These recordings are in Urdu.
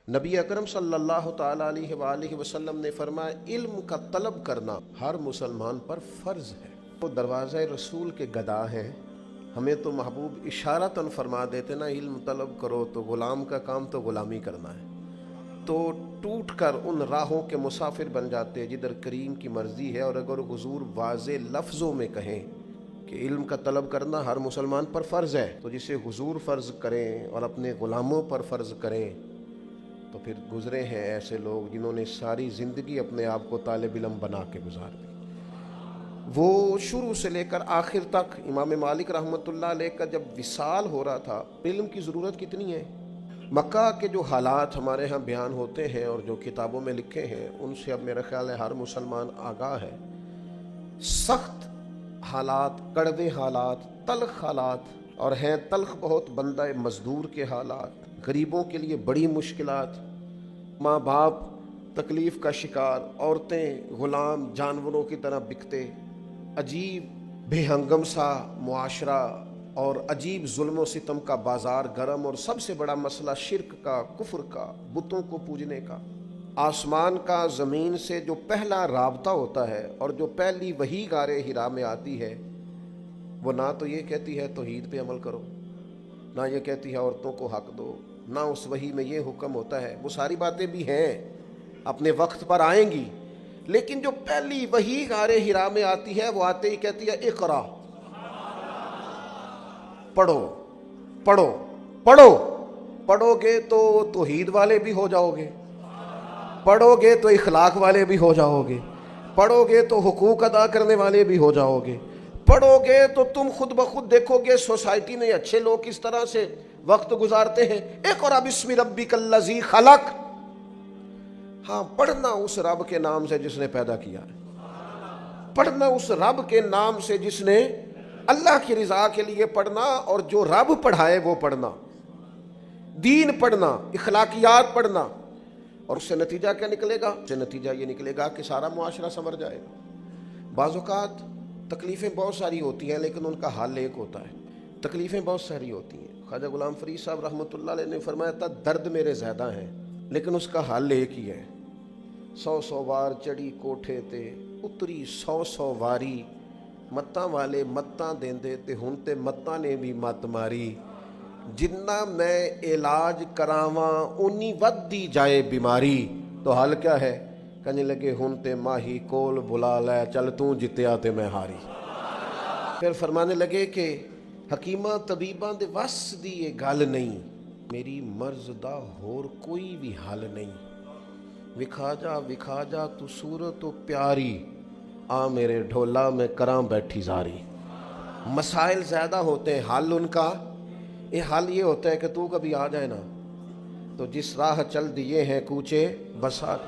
نبی اکرم صلی اللہ تعالیٰ علیہ وآلہ وسلم نے فرمایا علم کا طلب کرنا ہر مسلمان پر فرض ہے۔ وہ دروازہ رسول کے گدا ہیں، ہمیں تو محبوب اشارتاً فرما دیتے نا علم طلب کرو، تو غلام کا کام تو غلامی کرنا ہے، تو ٹوٹ کر ان راہوں کے مسافر بن جاتے جدھر کریم کی مرضی ہے۔ اور اگر حضور واضح لفظوں میں کہیں کہ علم کا طلب کرنا ہر مسلمان پر فرض ہے، تو جسے حضور فرض کریں اور اپنے غلاموں پر فرض کریں، تو پھر گزرے ہیں ایسے لوگ جنہوں نے ساری زندگی اپنے آپ کو طالب علم بنا کے گزار دی۔ وہ شروع سے لے کر آخر تک امام مالک رحمۃ اللہ علیہ کا جب وصال ہو رہا تھا، علم کی ضرورت کتنی ہے۔ مکہ کے جو حالات ہمارے ہاں بیان ہوتے ہیں اور جو کتابوں میں لکھے ہیں، ان سے اب میرا خیال ہے ہر مسلمان آگاہ ہے۔ سخت حالات، کڑوے حالات، تلخ حالات، اور ہیں تلخ بہت بندہ مزدور کے حالات، غریبوں کے لیے بڑی مشکلات، ماں باپ تکلیف کا شکار، عورتیں غلام جانوروں کی طرح بکتے، عجیب بے ہنگم سا معاشرہ اور عجیب ظلم و ستم کا بازار گرم، اور سب سے بڑا مسئلہ شرک کا، کفر کا، بتوں کو پوجنے کا۔ آسمان کا زمین سے جو پہلا رابطہ ہوتا ہے اور جو پہلی وحی غار حرا میں آتی ہے، وہ نہ تو یہ کہتی ہے توحید پہ عمل کرو، نہ یہ کہتی ہے عورتوں کو حق دو، نہ اس وحی میں یہ حکم ہوتا ہے۔ وہ ساری باتیں بھی ہیں، اپنے وقت پر آئیں گی، لیکن جو پہلی وحی غار حرا میں آتی ہے، وہ آتے ہی کہتی ہے اقرا، پڑھو پڑھو پڑھو۔ پڑھو گے تو توحید والے بھی ہو جاؤ گے، پڑھو گے تو اخلاق والے بھی ہو جاؤ گے، پڑھو گے تو حقوق ادا کرنے والے بھی ہو جاؤ گے، پڑھو گے تو تم خود بخود دیکھو گے سوسائٹی میں اچھے لوگ کس طرح سے وقت گزارتے ہیں۔ اقرأ بسم ربک الذی خلق۔ ہاں، پڑھنا اس رب کے نام سے جس نے پیدا کیا ہے، پڑھنا اس رب کے نام سے جس نے اللہ کی رضا کے لیے پڑھنا، اور جو رب پڑھائے وہ پڑھنا، دین پڑھنا، اخلاقیات پڑھنا۔ اور اس سے نتیجہ کیا نکلے گا؟ اس سے نتیجہ یہ نکلے گا کہ سارا معاشرہ سنور جائے گا۔ بعض اوقات تکلیفیں بہت ساری ہوتی ہیں، لیکن ان کا حل ایک ہوتا ہے۔ تکلیفیں بہت ساری ہوتی ہیں، خواجہ غلام فرید صاحب رحمۃ اللہ علیہ نے فرمایا تھا درد میرے زیادہ ہیں، لیکن اس کا حل ایک ہی ہے۔ 100 بار چڑھی کوٹھے تے اتری 100 واری، متاں والے متاں دیندے تے ہن تے متاں نے بھی مت ماری، جنہ میں علاج کراواں اونی ودی جائے بیماری۔ تو حل کیا ہے؟ کہنے لگے ہن تے ماہی کول بلا لے، چل توں جتیا تے میں ہاری۔ پھر فرمانے لگے کہ حکیماں طبیباں دے وس دی یہ گل نہیں، میری مرض دا ہور کوئی بھی حل نہیں، وکھا جا تو صورت و پیاری، آ میرے ڈھولا میں کراں بیٹھی زاری۔ مسائل زیادہ ہوتے ہیں، حل ان کا حل یہ ہوتا ہے کہ تو کبھی آ جائے نا، تو جس راہ چل دیے ہیں کوچے بسار۔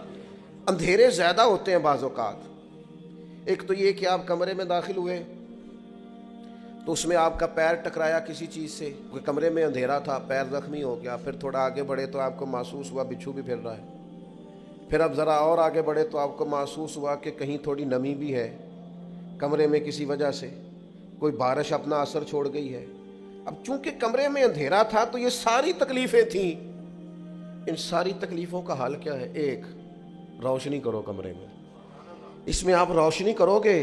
اندھیرے زیادہ ہوتے ہیں بعض اوقات۔ ایک تو یہ کہ آپ کمرے میں داخل ہوئے تو اس میں آپ کا پیر ٹکرایا کسی چیز سے، کیونکہ کمرے میں اندھیرا تھا، پیر زخمی ہو گیا۔ پھر تھوڑا آگے بڑھے تو آپ کو محسوس ہوا بچھو بھی پھر رہا ہے۔ پھر اب ذرا اور آگے بڑھے تو آپ کو محسوس ہوا کہ کہیں تھوڑی نمی بھی ہے کمرے میں کسی وجہ سے، کوئی بارش اپنا اثر چھوڑ گئی ہے۔ اب چونکہ کمرے میں اندھیرا تھا تو یہ ساری تکلیفیں تھیں۔ ان ساری تکلیفوں کا حل کیا ہے؟ ایک، روشنی کرو کمرے میں۔ اس میں آپ روشنی کرو گے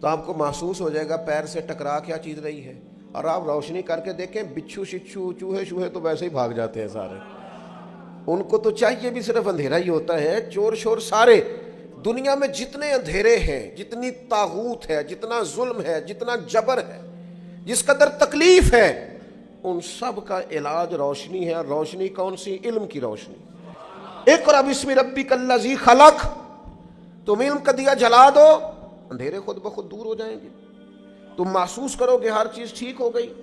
تو آپ کو محسوس ہو جائے گا پیر سے ٹکرا کیا چیز رہی ہے، اور آپ روشنی کر کے دیکھیں بچھو شچھو چوہے شوہے تو ویسے ہی بھاگ جاتے ہیں سارے، ان کو تو چاہیے بھی صرف اندھیرا ہی ہوتا ہے۔ چور شور سارے دنیا میں جتنے اندھیرے ہیں، جتنی طاغوت ہے، جتنا ظلم ہے، جتنا جبر ہے، جس قدر تکلیف ہے، ان سب کا علاج روشنی ہے۔ اور روشنی کون سی؟ علم کی روشنی۔ اقرأ بسم ربک الذی خلق۔ تم علم کا دیا جلا دو، اندھیرے خود بخود دور ہو جائیں گے، تم محسوس کرو گے ہر چیز ٹھیک ہو گئی۔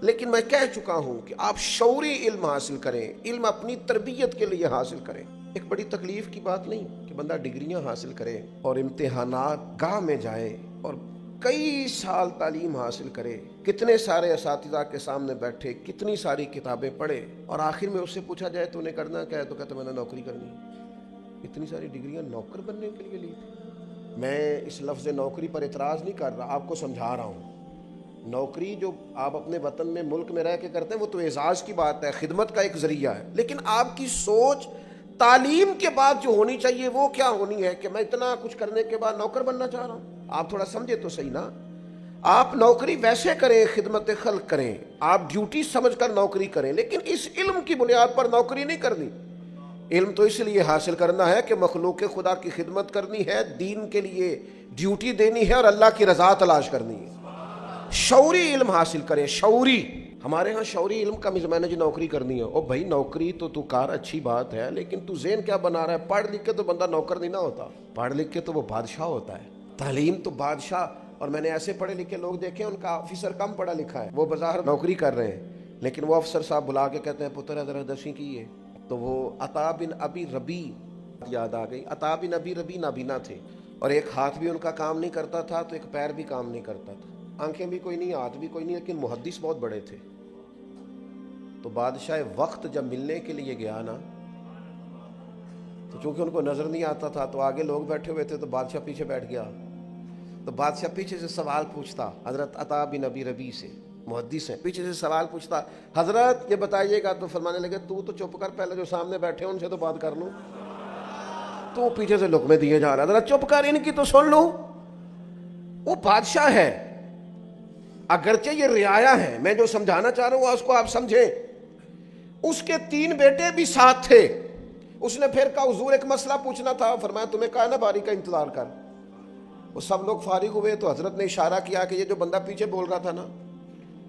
لیکن میں کہہ چکا ہوں کہ آپ شعوری علم حاصل کریں، علم اپنی تربیت کے لیے حاصل کریں۔ ایک بڑی تکلیف کی بات نہیں کہ بندہ ڈگریاں حاصل کرے اور امتحانات گاہ میں جائے اور کئی سال تعلیم حاصل کرے، کتنے سارے اساتذہ کے سامنے بیٹھے، کتنی ساری کتابیں پڑھے، اور آخر میں اس سے پوچھا جائے تو انہیں کرنا کیا ہے، تو کہتا میں نے نوکری کرنی ہے۔ اتنی ساری ڈگریاں نوکر بننے کے لیے لی تھی۔ میں اس لفظ نوکری پر اعتراض نہیں کر رہا، آپ کو سمجھا رہا ہوں۔ نوکری جو آپ اپنے وطن میں ملک میں رہ کے کرتے ہیں وہ تو اعزاز کی بات ہے، خدمت کا ایک ذریعہ ہے، لیکن آپ کی سوچ تعلیم کے بعد جو ہونی چاہیے وہ کیا ہونی ہے کہ میں اتنا کچھ کرنے کے بعد نوکر بننا چاہ رہا ہوں؟ آپ تھوڑا سمجھے تو صحیح نا. آپ نوکری ویسے کریں، خدمت خلق کریں، آپ ڈیوٹی سمجھ کر نوکری کریں، لیکن اس علم کی بنیاد پر نوکری نہیں کرنی. علم تو اس لیے حاصل کرنا ہے کہ مخلوق خدا کی خدمت کرنی ہے، دین کے لیے ڈیوٹی دینی ہے اور اللہ کی رضا تلاش کرنی ہے. شعوری علم حاصل کریں. شعوری، ہمارے ہاں شعوری علم کا میں نے جو نوکری کرنی ہے. او بھائی نوکری تو کار اچھی بات ہے، لیکن تو ذہن کیا بنا رہا ہے؟ پڑھ لکھ کے تو بندہ نوکر نہیں نہ ہوتا، پڑھ لکھ کے تو وہ بادشاہ ہوتا ہے. تعلیم تو بادشاہ. اور میں نے ایسے پڑھے لکھے لوگ دیکھے ان کا آفیسر کم پڑھا لکھا ہے، وہ بظاہر نوکری کر رہے ہیں، لیکن وہ افسر صاحب بلا کے کہتے ہیں پتر حضرت دسویں کی ہے. تو وہ عطا بن ابی ربی یاد آ گئی. عطا بن ابی ربی نابینا تھے، اور ایک ہاتھ بھی ان کا کام نہیں کرتا تھا تو ایک پیر بھی کام نہیں کرتا تھا، آنکھیں بھی کوئی نہیں، ہاتھ بھی کوئی نہیں، لیکن محدث بہت بڑے تھے. تو بادشاہ وقت جب ملنے کے لیے گیا نا، تو چونکہ ان کو نظر نہیں آتا تھا تو آگے لوگ بیٹھے ہوئے تھے، تو بادشاہ پیچھے بیٹھ گیا. تو بادشاہ پیچھے سے سوال پوچھتا حضرت عطا بن ابی ربی سے، محدث ہیں، پیچھے سے سوال پوچھتا حضرت یہ بتائیے گا. تو فرمانے لگے تو چپ کر، پہلے جو سامنے بیٹھے ہیں ان سے تو بات کر لوں. تو پیچھے سے لقمے دیے جا رہا، حضرت چپ کر، ان کی تو سن لوں. وہ بادشاہ ہے، اگرچہ یہ رعایا ہے، میں جو سمجھانا چاہ رہا ہوں اس کو آپ سمجھیں. اس کے 3 بیٹے بھی ساتھ تھے. اس نے پھر کہا حضور ایک مسئلہ پوچھنا تھا. فرمایا تمہیں کہا نا باری کا انتظار کر. وہ سب لوگ فارغ ہوئے تو حضرت نے اشارہ کیا کہ یہ جو بندہ پیچھے بول رہا تھا نا،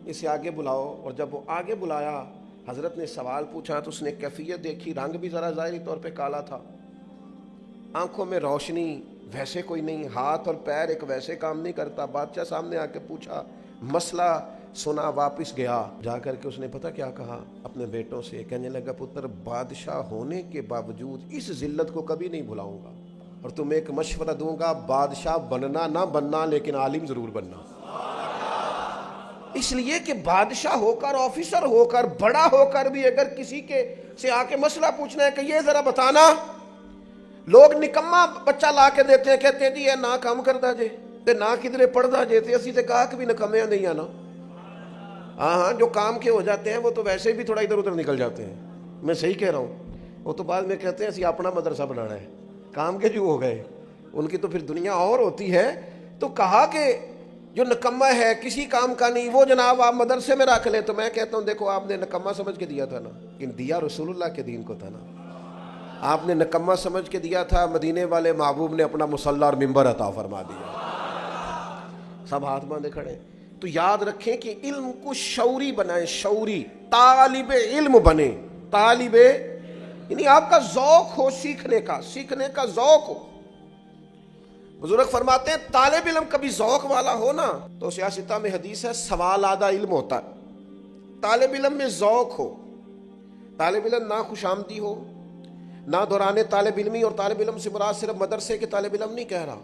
اسے آگے بلاؤ. اور جب وہ آگے بلایا، حضرت نے سوال پوچھا تو اس نے کیفیت دیکھی. رنگ بھی ذرا ظاہری طور پہ کالا تھا، آنکھوں میں روشنی ویسے کوئی نہیں، ہاتھ اور پیر ایک ویسے کام نہیں کرتا. بادشاہ سامنے آ کے پوچھا، مسئلہ سنا، واپس گیا. جا کر کے اس نے پتہ کیا کہا اپنے بیٹوں سے؟ کہنے لگا پتر بادشاہ ہونے کے باوجود اس ذلت کو کبھی نہیں بھلاؤں گا، اور تمہیں ایک مشورہ دوں گا، بادشاہ بننا نہ بننا لیکن عالم ضرور بننا. اس لیے کہ بادشاہ ہو کر، آفیسر ہو کر، بڑا ہو کر بھی اگر کسی کے سے آ کے مسئلہ پوچھنا ہے کہ یہ ذرا بتانا، لوگ نکما بچہ لا کے دیتے ہیں، کہتے ہیں جی یہ نہ کام کرتا جے تے نہ کدھرے پڑھتا جے، تے اسی تے کہا کہ بھی نکمے نہیں آنا. ہاں جو کام کے ہو جاتے ہیں وہ تو ویسے بھی تھوڑا ادھر ادھر نکل جاتے ہیں. میں صحیح کہہ رہا ہوں. وہ تو بعد میں کہتے ہیں اسی اپنا مدرسہ بنانا ہے، کام کے جو ہو گئے ان کی تو پھر دنیا اور ہوتی ہے. تو کہا کہ جو نکمہ ہے کسی کام کا نہیں وہ جناب آپ مدرسے میں رکھ لیں. تو میں کہتا ہوں دیکھو آپ نے نکمہ سمجھ کے دیا تھا نا، لیکن دیا رسول اللہ کے دین کو تھا نا. آپ نے نکمہ سمجھ کے دیا تھا، مدینے والے محبوب نے اپنا مصلی اور ممبر عطا فرما دیا. سب ہاتھ باندھے کھڑے. تو یاد رکھیں کہ علم کو شعوری بنائیں، شعوری طالب علم بنے. طالب یعنی آپ کا ذوق ہو سیکھنے کا ذوق ہو. بزرگ فرماتے ہیں طالب علم کبھی ذوق والا ہو نا تو سیاستہ میں حدیث ہے سوال آدھا علم ہوتا ہے. طالب علم میں ذوق ہو، طالب علم نہ خوش آمدی ہو، نہ دوران طالب علمی. اور طالب علم سے مراد صرف مدرسے کے طالب علم نہیں کہہ رہا،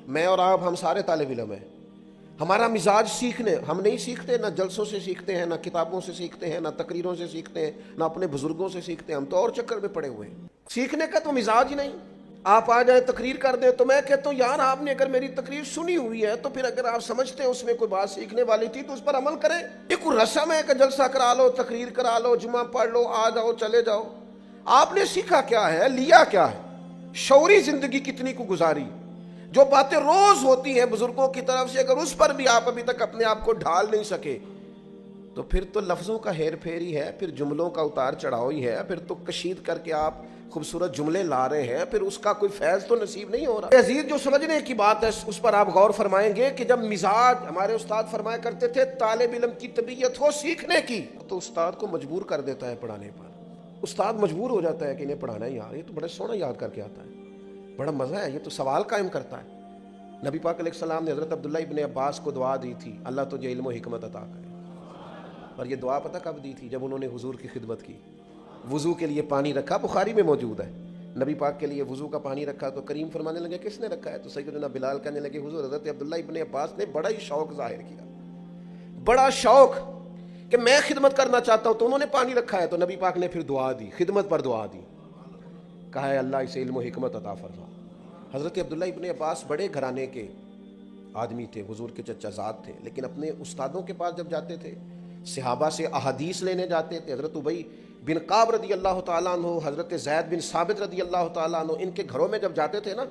میں اور آپ ہم سارے طالب علم ہیں. ہمارا مزاج سیکھنے، ہم نہیں سیکھتے، نہ جلسوں سے سیکھتے ہیں، نہ کتابوں سے سیکھتے ہیں، نہ تقریروں سے سیکھتے ہیں، نہ اپنے بزرگوں سے سیکھتے ہیں. ہم تو اور چکر میں پڑے ہوئے ہیں. سیکھنے کا تو مزاج ہی نہیں. آپ آ جائیں تقریر کر دیں تو میں کہتا ہوں یار آپ نے اگر میری تقریر سنی ہوئی ہے تو پھر اگر آپ سمجھتے ہیں اس میں کوئی بات سیکھنے والی تھی تو اس پر عمل کریں. یہ کوئی رسم ہے کہ جلسہ کرا لو، تقریر کرا لو، جمعہ پڑھ لو، آ جاؤ چلے جاؤ. آپ نے سیکھا کیا ہے، لیا کیا ہے، شعوری زندگی کتنی کو گزاری. جو باتیں روز ہوتی ہیں بزرگوں کی طرف سے اگر اس پر بھی آپ ابھی تک اپنے آپ کو ڈھال نہیں سکے تو پھر تو لفظوں کا ہیر پھیر ہی ہے، پھر جملوں کا اتار چڑھاؤ ہی ہے، پھر تو کشید کر کے آپ خوبصورت جملے لا رہے ہیں، پھر اس کا کوئی فیض تو نصیب نہیں ہو رہا. عزیز جو سمجھنے کی بات ہے اس پر آپ غور فرمائیں گے کہ جب مزاج، ہمارے استاد فرمایا کرتے تھے طالب علم کی طبیعت ہو سیکھنے کی تو استاد کو مجبور کر دیتا ہے پڑھانے پر. استاد مجبور ہو جاتا ہے کہ انہیں پڑھانا ہے. یار یہ تو بڑا سونا یاد کر کے آتا ہے، بڑا مزہ ہے، یہ تو سوال قائم کرتا ہے. نبی پاک علیہ السلام نے حضرت عبداللہ ابن عباس کو دعا دی تھی اللہ تجھے علم و حکمت عطا کرے. اور یہ دعا پتہ کب دی تھی؟ جب انہوں نے حضور کی خدمت کی. وضو کے لیے پانی رکھا، بخاری میں موجود ہے. نبی پاک کے لیے وضو کا پانی رکھا تو کریم فرمانے لگے کس نے رکھا ہے؟ تو سیدنا بلال کہنے لگے حضور حضرت عبداللہ ابن عباس نے بڑا ہی شوق ظاہر کیا، بڑا شوق کہ میں خدمت کرنا چاہتا ہوں تو انہوں نے پانی رکھا ہے. تو نبی پاک نے پھر دعا دی، خدمت پر دعا دی، کہا ہے اللہ اسے علم و حکمت عطا فرما. حضرت عبداللہ ابن عباس بڑے گھرانے کے آدمی تھے، حضور کے چچا زاد تھے، لیکن اپنے استادوں کے پاس جب جاتے تھے، صحابہ سے احادیث لینے جاتے تھے. حضرت ابی بن قاب رضی اللہ تعالیٰ عنہ، حضرت زید بن ثابت رضی اللہ تعالیٰ عنہ، ان کے گھروں میں جب جاتے تھے نا،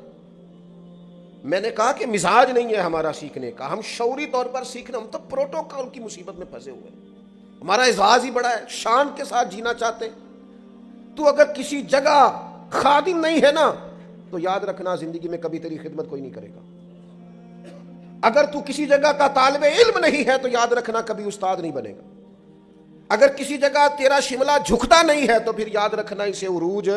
میں نے کہا کہ مزاج نہیں ہے ہمارا سیکھنے کا، ہم شعوری طور پر سیکھنا، ہم تو پروٹوکول کی مصیبت میں پھنسے ہوئے ہیں، ہمارا اعزاز ہی بڑا ہے، شان کے ساتھ جینا چاہتے۔ تو اگر کسی جگہ خادم نہیں ہے نا تو یاد رکھنا زندگی میں کبھی تیری خدمت کوئی نہیں کرے گا۔ اگر تو کسی جگہ کا طالب علم نہیں ہے تو یاد رکھنا کبھی استاد نہیں بنے گا۔ اگر کسی جگہ تیرا شملہ جھکتا نہیں ہے تو پھر یاد رکھنا اسے عروج،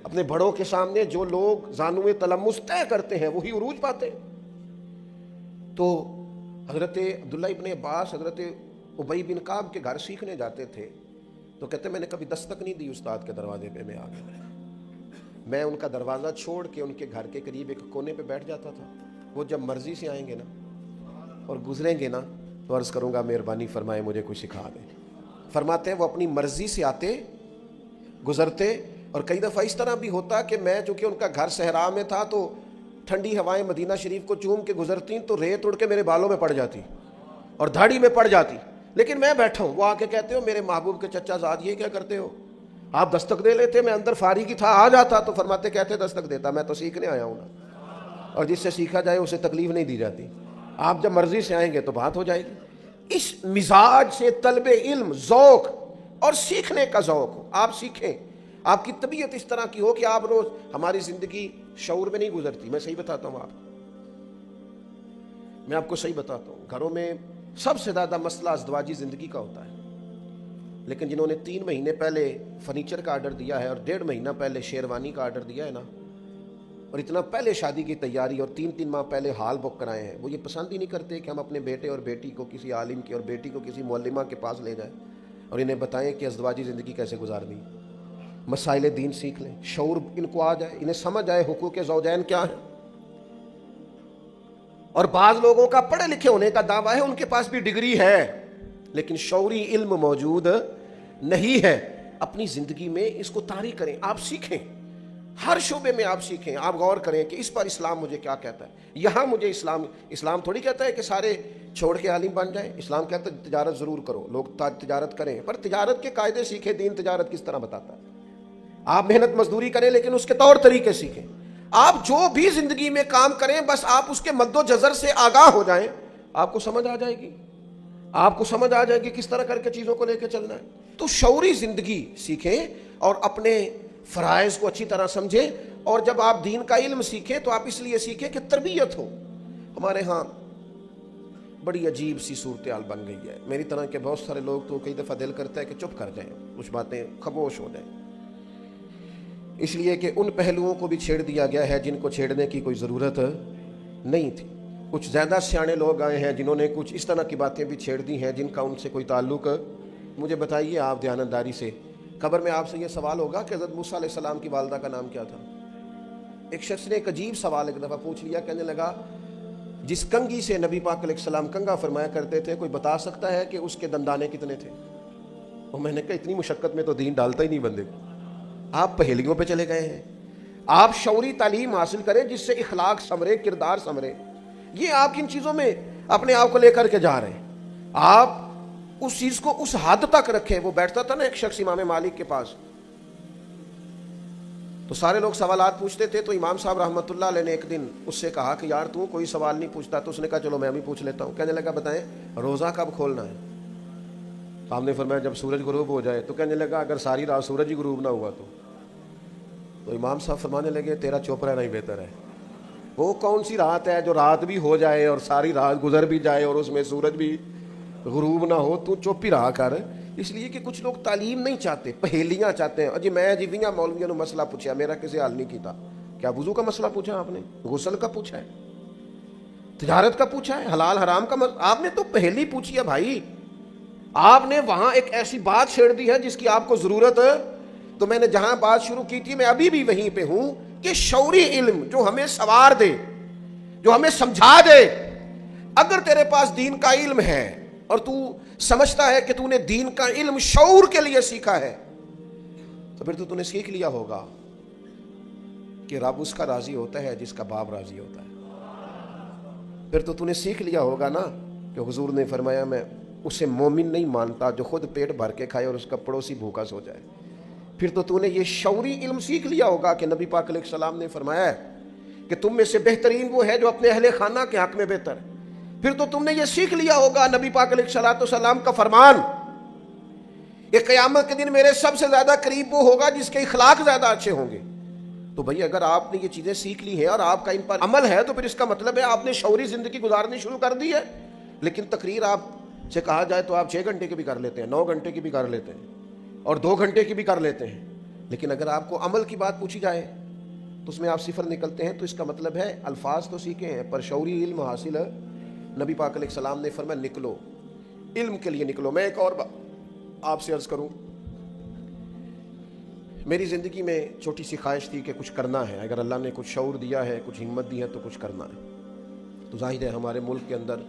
اپنے بڑوں کے سامنے جو لوگ زانوے تلمس طے کرتے ہیں وہی عروج پاتے ہیں۔ تو حضرت عبداللہ ابن عباس حضرت ابی بن کعب کے گھر سیکھنے جاتے تھے تو کہتے میں نے کبھی دستک نہیں دی استاد کے دروازے پہ، میں آ گیا، میں ان کا دروازہ چھوڑ کے ان کے گھر کے قریب ایک کونے پہ بیٹھ جاتا تھا۔ وہ جب مرضی سے آئیں گے نا اور گزریں گے نا تو عرض کروں گا مہربانی فرمائے مجھے کچھ سکھا دیں۔ فرماتے ہیں وہ اپنی مرضی سے آتے، گزرتے، اور کئی دفعہ اس طرح بھی ہوتا کہ میں چونکہ ان کا گھر صحرا میں تھا تو ٹھنڈی ہوائیں مدینہ شریف کو چوم کے گزرتی تو ریت اڑ کے میرے بالوں میں پڑ جاتی اور دھاڑی میں پڑ جاتی، لیکن میں بیٹھا ہوں۔ وہ آ کے کہتے ہو میرے محبوب کے چچا زاد یہ کیا کرتے ہو؟ آپ دستک دے لیتے، میں اندر فارغ ہی تھا، آ جاتا تو فرماتے کہتے دستک دیتا، میں تو سیکھنے آیا ہوں نا، اور جس سے سیکھا جائے اسے تکلیف نہیں دی جاتی، آپ جب مرضی سے آئیں گے تو بات ہو جائے گی۔ اس مزاج سے طلب علم، ذوق اور سیکھنے کا ذوق ہو، آپ سیکھیں، آپ کی طبیعت اس طرح کی ہو کہ آپ روز، ہماری زندگی شعور میں نہیں گزرتی، میں صحیح بتاتا ہوں میں آپ کو صحیح بتاتا ہوں، گھروں میں سب سے زیادہ مسئلہ ازدواجی زندگی کا ہوتا ہے، لیکن جنہوں نے 3 مہینے پہلے فرنیچر کا آرڈر دیا ہے اور 1.5 مہینہ پہلے شیروانی کا آرڈر دیا ہے نا، اور اتنا پہلے شادی کی تیاری اور 3 ماہ پہلے ہال بک کرائے ہیں، وہ یہ پسند ہی نہیں کرتے کہ ہم اپنے بیٹے اور بیٹی کو کسی عالم کی اور بیٹی کو کسی معلمہ کے پاس لے جائیں اور انہیں بتائیں کہ ازدواجی زندگی کیسے گزارنی، مسائل دین سیکھ لیں، شعور ان کو آ جائے، انہیں سمجھ آئے حقوق زوجین کیا ہیں۔ اور بعض لوگوں کا پڑھے لکھے ہونے کا دعویٰ ہے، ان کے پاس بھی ڈگری ہے لیکن شعوری علم موجود نہیں ہے۔ اپنی زندگی میں اس کو طاری کریں، آپ سیکھیں، ہر شعبے میں آپ سیکھیں، آپ غور کریں کہ اس پر اسلام مجھے کیا کہتا ہے، یہاں مجھے اسلام تھوڑی کہتا ہے کہ سارے چھوڑ کے عالم بن جائیں، اسلام کہتا ہے تجارت ضرور کرو، لوگ تجارت کریں، پر تجارت کے قاعدے سیکھیں، دین تجارت کس طرح بتاتا ہے۔ آپ محنت مزدوری کریں لیکن اس کے طور طریقے سیکھیں، آپ جو بھی زندگی میں کام کریں بس آپ اس کے مد و جزر سے آگاہ ہو جائیں، آپ کو سمجھ آ جائے گی، آپ کو سمجھ آ جائے گی کس طرح کر کے چیزوں کو لے کے چلنا ہے۔ تو شعوری زندگی سیکھیں اور اپنے فرائض کو اچھی طرح سمجھیں، اور جب آپ دین کا علم سیکھیں تو آپ اس لیے سیکھیں کہ تربیت ہو۔ ہمارے ہاں بڑی عجیب سی صورتحال بن گئی ہے، میری طرح کے بہت سارے لوگ تو کئی دفعہ دل کرتا ہے کہ چپ کر جائیں، کچھ باتیں خاموش ہو جائیں، اس لیے کہ ان پہلوؤں کو بھی چھیڑ دیا گیا ہے جن کو چھیڑنے کی کوئی ضرورت نہیں تھی۔ کچھ زیادہ سیانے لوگ آئے ہیں جنہوں نے کچھ اس طرح کی باتیں بھی چھیڑ دی ہیں جن کا ان سے کوئی تعلق، مجھے بتائیے آپ دیانتداری سے، قبر میں آپ سے یہ سوال ہوگا کہ حضرت موسیٰ علیہ السلام کی والدہ کا نام کیا تھا؟ ایک شخص نے ایک عجیب سوال ایک دفعہ پوچھ لیا، کہنے لگا جس کنگھی سے نبی پاک علیہ السلام کنگھا فرمایا کرتے تھے کوئی بتا سکتا ہے کہ اس کے دندانے کتنے تھے؟ اور میں نے کہا اتنی مشقت میں تو دین ڈالتا ہی نہیں بندے کو، آپ پہیلیوں پہ چلے گئے ہیں۔ آپ شعوری تعلیم حاصل کریں جس سے اخلاق سنورے، کردار سنورے، یہ آپ کن چیزوں میں اپنے آپ کو لے کر کے جا رہے ہیں؟ آپ اس چیز کو اس حد تک رکھیں۔ وہ بیٹھتا تھا نا ایک شخص امام مالک کے پاس، تو سارے لوگ سوالات پوچھتے تھے، تو امام صاحب رحمۃ اللہ علیہ نے ایک دن اس سے کہا کہ یار تو کوئی سوال نہیں پوچھتا، تو اس نے کہا چلو میں بھی پوچھ لیتا ہوں۔ کہنے لگا بتائیں روزہ کب کھولنا ہے؟ تو ہم نے فرمایا جب سورج غروب ہو جائے۔ تو کہنے لگا اگر ساری رات سورج ہی غروب نہ ہوا تو امام صاحب فرمانے لگے تیرا چپ رہنا ہی بہتر ہے، وہ کون سی رات ہے جو رات بھی ہو جائے اور ساری رات گزر بھی جائے اور اس میں سورج بھی غروب نہ ہو، تو چپ ہی رہا کر۔ اس لیے کہ کچھ لوگ تعلیم نہیں چاہتے، پہیلیاں چاہتے ہیں۔ میں جیویاں مولویوں نے مسئلہ پوچھا، میرا کسی حل نہیں کیتا۔ کیا وضو کا مسئلہ پوچھا آپ نے؟ غسل کا پوچھا ہے، تجارت کا پوچھا ہے، حلال حرام کا مسئلہ؟ آپ نے تو پہلی پوچھی ہے بھائی، آپ نے وہاں ایک ایسی بات چھیڑ دی ہے جس کی آپ کو ضرورت ہے۔ تو میں نے جہاں بات شروع کی تھی میں ابھی بھی وہیں پہ ہوں کہ شعوری علم جو ہمیں سوار دے، جو ہمیں سمجھا دے۔ اگر تیرے پاس دین کا علم ہے اور تو سمجھتا ہے کہ تو نے دین کا علم شعور کے لیے سیکھا ہے، تو پھر تو نے سیکھ لیا ہوگا کہ رب اس کا راضی ہوتا ہے جس کا باپ راضی ہوتا ہے۔ پھر تو نے سیکھ لیا ہوگا نا کہ حضور نے فرمایا میں اسے مومن نہیں مانتا جو خود پیٹ بھر کے کھائے اور اس کا پڑوسی بھوکا سو جائے۔ پھر تو نے یہ شعوری علم سیکھ لیا ہوگا کہ نبی پاک علیہ السلام نے فرمایا ہے کہ تم میں سے بہترین وہ ہے جو اپنے اہل خانہ کے حق میں بہتر ہے۔ پھر تو تم نے یہ سیکھ لیا ہوگا نبی پاک علیہ السلام کا فرمان کہ قیامت کے دن میرے سب سے زیادہ قریب وہ ہوگا جس کے اخلاق زیادہ اچھے ہوں گے۔ تو بھئی اگر آپ نے یہ چیزیں سیکھ لی ہیں اور آپ کا ان پر عمل ہے تو پھر اس کا مطلب ہے آپ نے شعوری زندگی گزارنی شروع کر دی ہے۔ لیکن تقریر آپ سے کہا جائے تو آپ 6 گھنٹے کی بھی کر لیتے ہیں، 9 گھنٹے کی بھی کر لیتے ہیں اور 2 گھنٹے کی بھی کر لیتے ہیں، لیکن اگر آپ کو عمل کی بات پوچھی جائے تو اس میں آپ صفر نکلتے ہیں۔ تو اس کا مطلب ہے الفاظ تو سیکھے ہیں پر شعوری علم حاصل ہے۔ نبی پاک علیہ السلام نے فرمایا نکلو، علم کے لیے نکلو۔ میں ایک اور آپ سے عرض کروں، میری زندگی میں چھوٹی سی خواہش تھی کہ کچھ کرنا ہے، اگر اللہ نے کچھ شعور دیا ہے، کچھ ہمت دی ہے تو کچھ کرنا ہے۔ تو ظاہر ہے ہمارے ملک کے اندر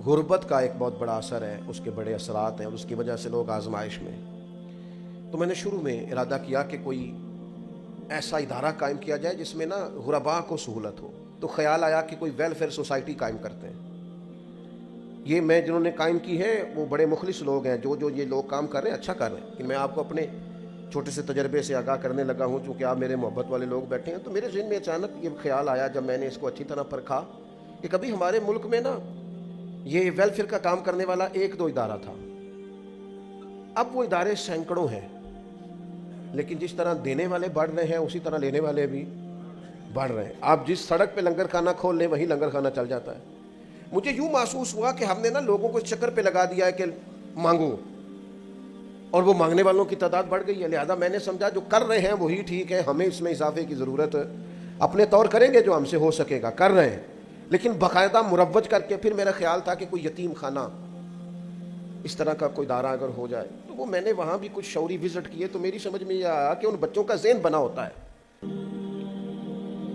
غربت کا ایک بہت بڑا اثر ہے، اس کے بڑے اثرات ہیں اور اس کی وجہ سے لوگ آزمائش میں۔ تو میں نے شروع میں ارادہ کیا کہ کوئی ایسا ادارہ قائم کیا جائے جس میں نا غرباء کو سہولت ہو۔ تو خیال آیا کہ کوئی ویلفیئر سوسائٹی قائم کرتے ہیں۔ یہ میں جنہوں نے قائم کی ہے وہ بڑے مخلص لوگ ہیں، جو یہ لوگ کام کر رہے ہیں اچھا کر رہے ہیں، لیکن میں آپ کو اپنے چھوٹے سے تجربے سے آگاہ کرنے لگا ہوں، چونکہ آپ میرے محبت والے لوگ بیٹھے ہیں۔ تو میرے ذہن میں اچانک یہ خیال آیا جب میں نے اس کو اچھی طرح پرکھا کہ کبھی ہمارے ملک میں نا یہ ویلفیئر کا کام کرنے والا 1-2 ادارہ تھا، اب وہ ادارے سینکڑوں ہیں، لیکن جس طرح دینے والے بڑھ رہے ہیں اسی طرح لینے والے بھی بڑھ رہے ہیں۔ آپ جس سڑک پہ لنگر کھانا کھول لیں وہیں لنگر کھانا چل جاتا ہے۔ مجھے یوں محسوس ہوا کہ ہم نے نا لوگوں کو اس چکر پہ لگا دیا ہے کہ مانگو، اور وہ مانگنے والوں کی تعداد بڑھ گئی ہے۔ لہذا میں نے سمجھا جو کر رہے ہیں وہی ٹھیک ہے، ہمیں اس میں اضافے کی ضرورت ہے، اپنے طور کریں گے جو ہم سے ہو سکے گا، کر رہے ہیں، لیکن باقاعدہ مروج کر کے۔ پھر میرا خیال تھا کہ کوئی یتیم خانہ اس طرح کا کوئی ادارہ اگر ہو جائے تو وہ میں نے وہاں بھی کچھ شعوری وزٹ کیے تو میری سمجھ میں یہ آیا کہ ان بچوں کا ذہن بنا ہوتا ہے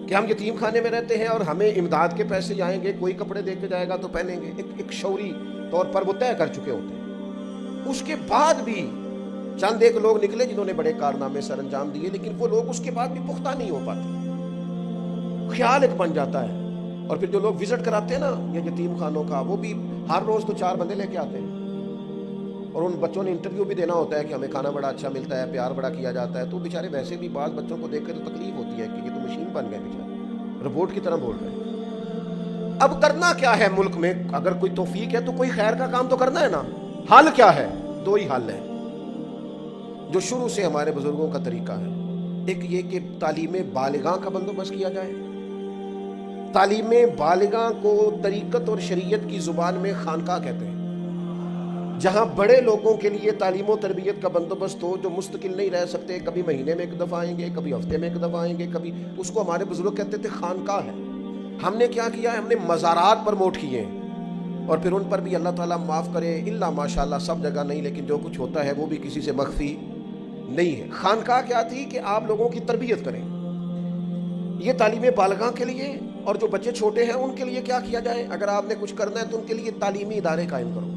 کہ ہم یتیم خانے میں رہتے ہیں اور ہمیں امداد کے پیسے آئیں گے، کوئی کپڑے دے کے جائے گا تو پہنیں گے، ایک شعوری طور پر وہ طے کر چکے ہوتے ہیں۔ اس کے بعد بھی چند ایک لوگ نکلے جنہوں نے بڑے کارنامے سر انجام دیے، لیکن وہ لوگ اس کے بعد بھی پختہ نہیں ہو پاتے، خیال ایک بن جاتا ہے۔ اور پھر جو لوگ وزٹ کراتے ہیں نا یہ یتیم خانوں کا، وہ بھی ہر روز تو 4 بندے لے کے آتے ہیں اور ان بچوں نے انٹرویو بھی دینا ہوتا ہے کہ ہمیں کھانا بڑا اچھا ملتا ہے، پیار بڑا کیا جاتا ہے، تو بیچارے ویسے بھی بعض بچوں کو دیکھ کر تو تکلیف ہوتی ہے کہ یہ تو مشین بن گئے بیچارے، روبوٹ کی طرح بول رہے ہیں۔ اب کرنا کیا ہے ملک میں؟ اگر کوئی توفیق ہے تو کوئی خیر کا کام تو کرنا ہے نا۔ حل کیا ہے؟ 2 ہی حل ہیں جو شروع سے ہمارے بزرگوں کا طریقہ ہے۔ ایک یہ کہ تعلیم بالغاں کا بندوبست کیا جائے۔ تعلیم بالغاں کو طریقت اور شریعت کی زبان میں خانقاہ کہتے ہیں، جہاں بڑے لوگوں کے لیے تعلیم و تربیت کا بندوبست ہو، جو مستقل نہیں رہ سکتے، کبھی مہینے میں 1 دفعہ آئیں گے، کبھی ہفتے میں 1 دفعہ آئیں گے، کبھی، اس کو ہمارے بزرگ کہتے تھے خانقاہ ہے۔ ہم نے کیا کیا ہے؟ ہم نے مزارات پروموٹ کیے ہیں، اور پھر ان پر بھی اللہ تعالیٰ معاف کرے الا ماشاءاللہ سب جگہ نہیں، لیکن جو کچھ ہوتا ہے وہ بھی کسی سے مخفی نہیں ہے۔ خانقاہ کیا تھی کہ آپ لوگوں کی تربیت کریں۔ یہ تعلیم بالغاں کے لیے، اور جو بچے چھوٹے ہیں ان کے لیے کیا کیا جائے؟ اگر آپ نے کچھ کرنا ہے تو ان کے لیے تعلیمی ادارے قائم کرو۔